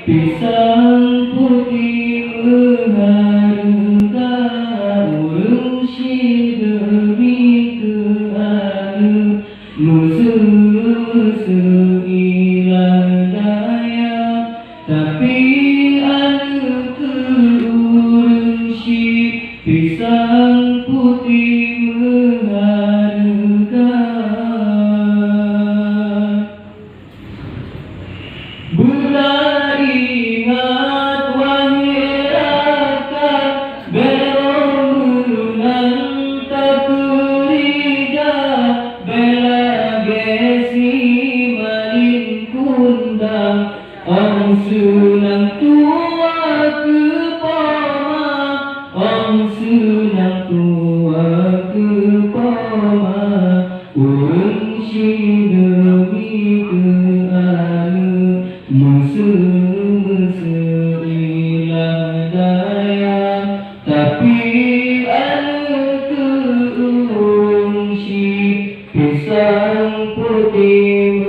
Pisang putih berharga, urungsi demi keadu, musuh ilang daya, tapi anu ke urungsi pisang putih berharga. Bunda ingat wahai rakyat, belum menang tak kerja, bela gesi malin kundang, orang sunang tua ke pama, orang sunang tua ke pama, urung si demi keadu, musuh ilang daya, tapi anu keungsi pisang putih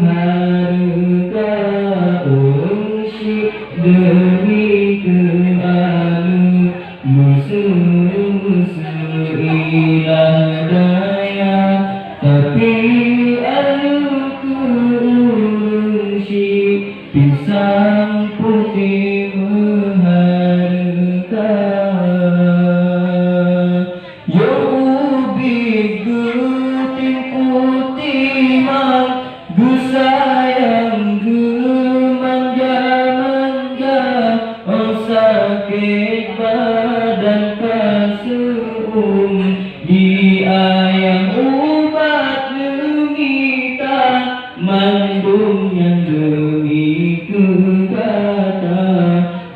berharga, ungsi demi keadu, musuh ilang daya, tapi anu keungsi pisang putih berharga. Yo ubi guting putih mang, gusayang gemanja-manja, oh sakit badan kasuung, di ayam ubat lemita, mandung yang demi kegata,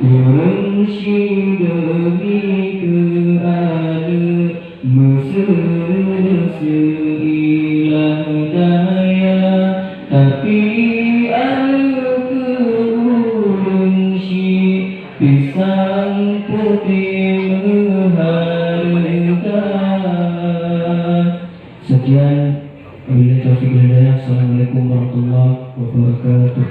urung si demi keadu, musuh ilang daya, tapi anu keurung si pisang putih berharga. Sekian, wabillahi taufiq wal hidayah. Assalamualaikum warahmatullahi wabarakatuh.